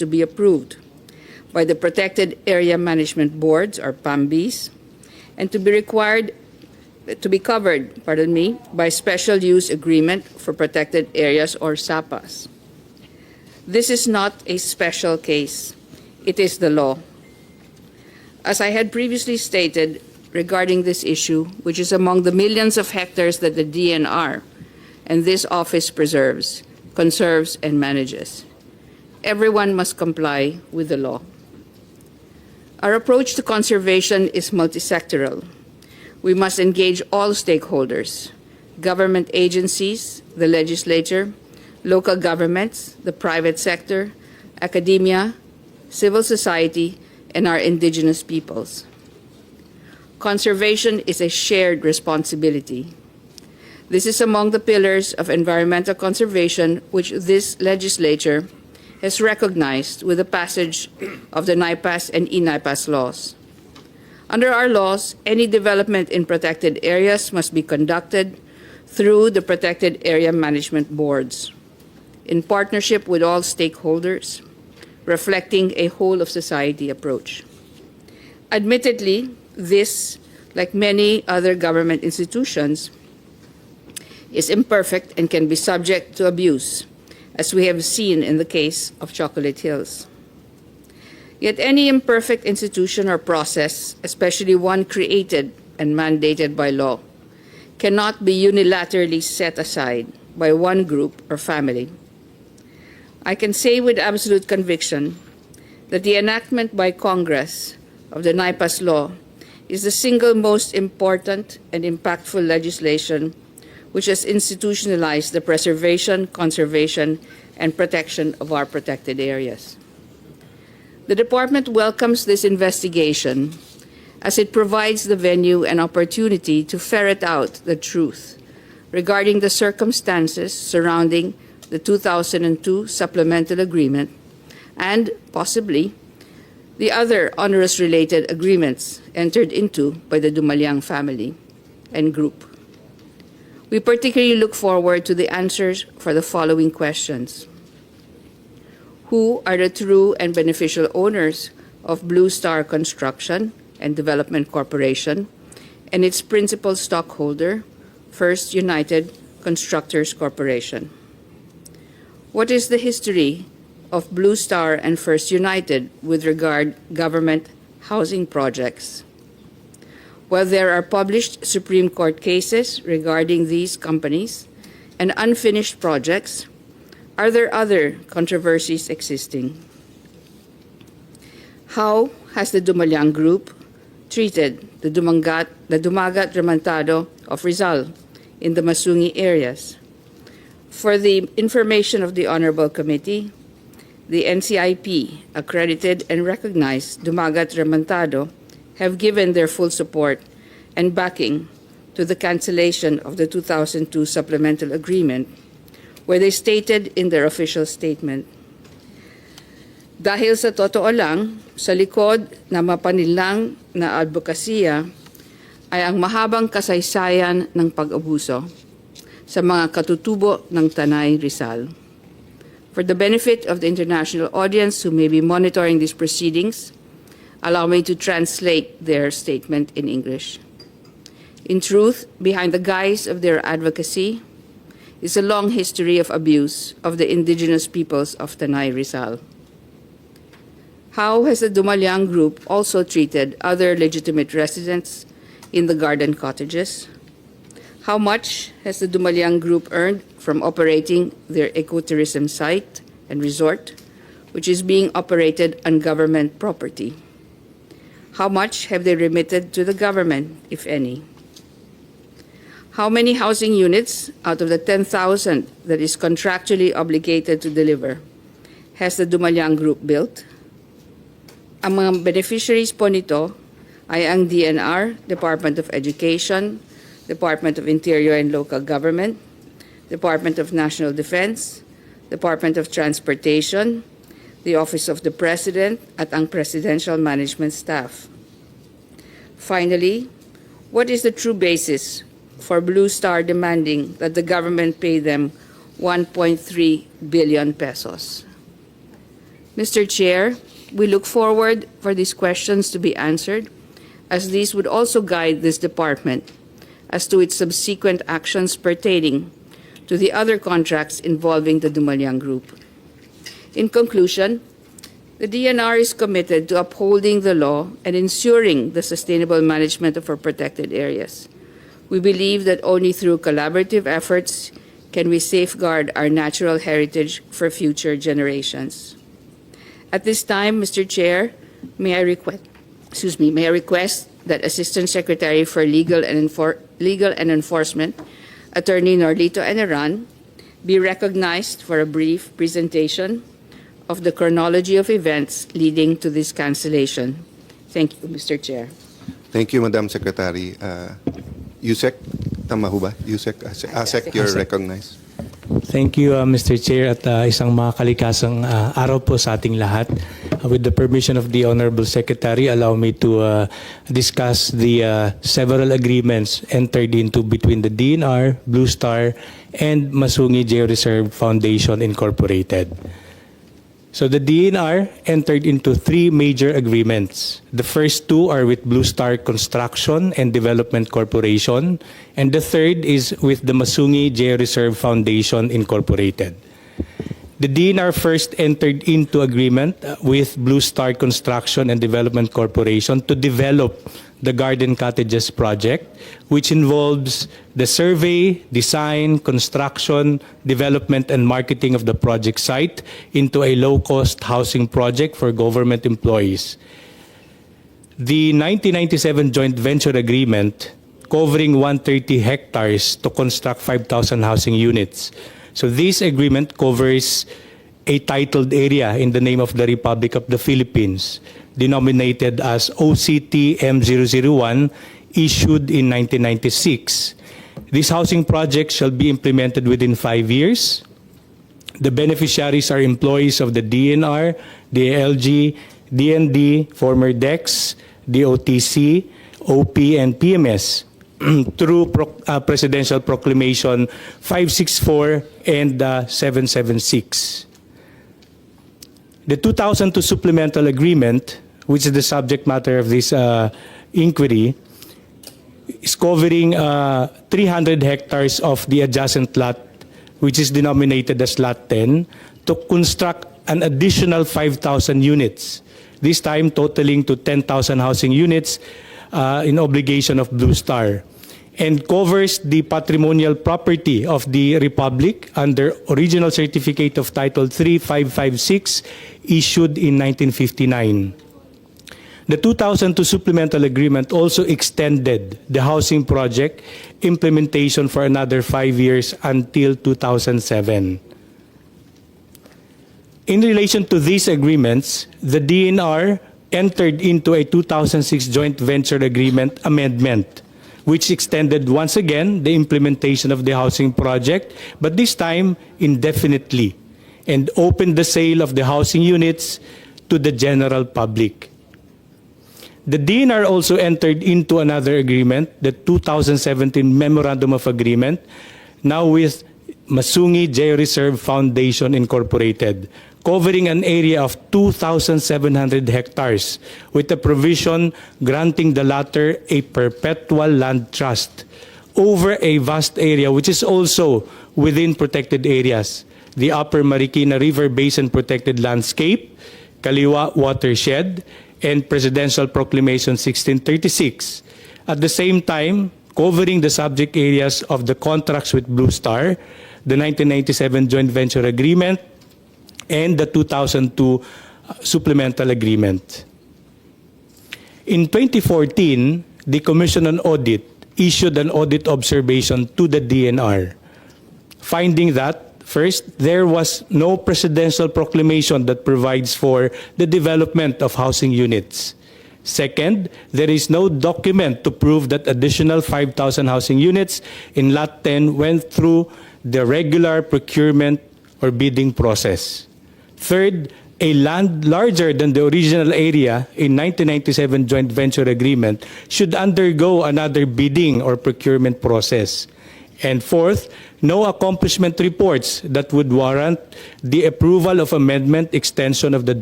to be approved by the Protected Area Management Boards, or PAMBs, and to be covered by Special Use Agreement for Protected Areas, or SAPAs. This is not a special case. It is the law. As I had previously stated regarding this issue, which is among the millions of hectares that the DNR and this office preserves, conserves, and manages, everyone must comply with the law. Our approach to conservation is multisectoral. We must engage all stakeholders, government agencies, the legislature, local governments, the private sector, academia, civil society, and our indigenous peoples. Conservation is a shared responsibility. This is among the pillars of environmental conservation which this legislature has recognized with the passage of the NIPAS and INIPAS laws. Under our laws, any development in protected areas must be conducted through the Protected Area Management Boards, in partnership with all stakeholders, reflecting a whole-of-society approach. Admittedly, this, like many other government institutions, is imperfect and can be subject to abuse, as we have seen in the case of Chocolate Hills. Yet any imperfect institution or process, especially one created and mandated by law, cannot be unilaterally set aside by one group or family. I can say with absolute conviction that the enactment by Congress of the NIPAS law is the single most important and impactful legislation which has institutionalized the preservation, conservation, and protection of our protected areas. The Department welcomes this investigation as it provides the venue and opportunity to ferret out the truth regarding the circumstances surrounding the 2002 Supplemental Agreement and, possibly, the other onerous-related agreements entered into by the Dumalyang family and group. We particularly look forward to the answers for the following questions. Who are the true and beneficial owners of Blue Star Construction and Development Corporation and its principal stockholder, First United Constructors Corporation? What is the history of Blue Star and First United with regard government housing projects? While there are published Supreme Court cases regarding these companies and unfinished projects, are there other controversies existing? How has the Dumalyang Group treated the Dumagat Remontado of Rizal in the Masungi areas? For the information of the Honorable Committee, the NCIP, accredited and recognized Dumagat Remontado, have given their full support and backing to the cancellation of the 2002 Supplemental Agreement, where they stated in their official statement, dahil sa totoo lang, sa likod na mapanilang na advokasya ay ang mahabang kasaysayan ng pag-abuso sa mga katutubo ng Tanay Rizal. For the benefit of the international audience who may be monitoring these proceedings, allow me to translate their statement in English. In truth, behind the guise of their advocacy is a long history of abuse of the indigenous peoples of Tanay Rizal. How has the Dumalyang Group also treated other legitimate residents in the garden cottages? How much has the Dumalyang Group earned from operating their ecotourism site and resort, which is being operated on government property? How much have they remitted to the government, if any? How many housing units out of the 10,000 that is contractually obligated to deliver has the Dumalyang Group built? Ang mga beneficiaries po nito ay ang DNR, Department of Education, Department of Interior and Local Government, Department of National Defense, Department of Transportation, the Office of the President, at ang Presidential Management Staff. Finally, what is the true basis for Blue Star demanding that the government pay them 1.3 billion pesos? Mr. Chair, we look forward for these questions to be answered, as these would also guide this department as to its subsequent actions pertaining to the other contracts involving the Dumalyang Group. In conclusion, the DNR is committed to upholding the law and ensuring the sustainable management of our protected areas. We believe that only through collaborative efforts can we safeguard our natural heritage for future generations. At this time, Mr. Chair, may I request that Assistant Secretary for Legal and Enforcement, Attorney Norlito Eneran, be recognized for a brief presentation of the chronology of events leading to this cancellation. Thank you, Mr. Chair. Thank you, Madam Secretary. Yusek, tama ho ba? Yusek, Asek, you're recognized. Thank you, Mr. Chair, at isang makalikasang araw po sa ating lahat. With the permission of the Honorable Secretary, allow me to discuss the several agreements entered into between the DNR, Blue Star, and Masungi Georeserve Foundation Incorporated. So the DNR entered into 3 major agreements. The first 2 are with Blue Star Construction and Development Corporation, and the third is with the Masungi Georeserve Foundation Incorporated. The DNR first entered into agreement with Blue Star Construction and Development Corporation to develop the Garden Cottages project, which involves the survey, design, construction, development, and marketing of the project site into a low-cost housing project for government employees. The 1997 joint venture agreement covering 130 hectares to construct 5,000 housing units. So this agreement covers a titled area in the name of the Republic of the Philippines, denominated as OCT M001, issued in 1996. This housing project shall be implemented within 5 years. The beneficiaries are employees of the DNR, DLG, DND, former DEX, DOTC, OP, and PMS through Presidential Proclamation 564 and 776. The 2002 Supplemental Agreement, which is the subject matter of this inquiry, is covering 300 hectares of the adjacent lot, which is denominated as Lot 10, to construct an additional 5,000 units, this time totaling to 10,000 housing units in obligation of Blue Star, and covers the patrimonial property of the Republic under Original Certificate of Title 3556 issued in 1959. The 2002 Supplemental Agreement also extended the housing project implementation for another 5 years until 2007. In relation to these agreements, the DNR entered into a 2006 joint venture agreement amendment, which extended once again the implementation of the housing project, but this time indefinitely, and opened the sale of the housing units to the general public. The DNR also entered into another agreement, the 2017 Memorandum of Agreement, now with Masungi Georeserve Foundation Incorporated, covering an area of 2,700 hectares, with a provision granting the latter a perpetual land trust over a vast area which is also within protected areas: the Upper Marikina River Basin Protected Landscape, Kaliwa Watershed, and Presidential Proclamation 1636. At the same time, covering the subject areas of the contracts with Blue Star, the 1997 Joint Venture Agreement, and the 2002 Supplemental Agreement. In 2014, the Commission on Audit issued an audit observation to the DNR, finding that, first, there was no presidential proclamation that provides for the development of housing units. Second, there is no document to prove that additional 5,000 housing units in Lot 10 went through the regular procurement or bidding process. Third, a land larger than the original area in 1997 joint venture agreement should undergo another bidding or procurement process. And fourth, no accomplishment reports that would warrant the approval of amendment, extension of the